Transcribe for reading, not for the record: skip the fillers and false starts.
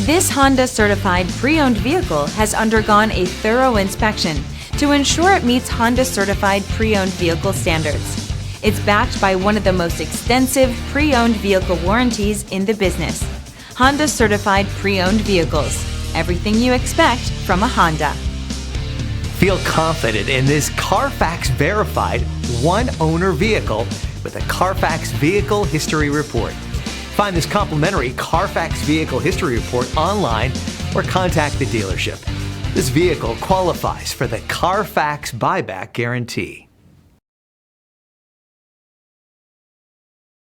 This Honda certified pre-owned vehicle has undergone a thorough inspection to ensure it meets Honda certified pre-owned vehicle standards. It's backed by one of the most extensive pre-owned vehicle warranties in the business. Honda certified pre-owned vehicles. Everything you expect from a Honda. Feel confident in this Carfax verified one-owner vehicle with a Carfax Vehicle History Report. Find this complimentary Carfax Vehicle History Report online or contact the dealership. This vehicle qualifies for the Carfax Buyback Guarantee.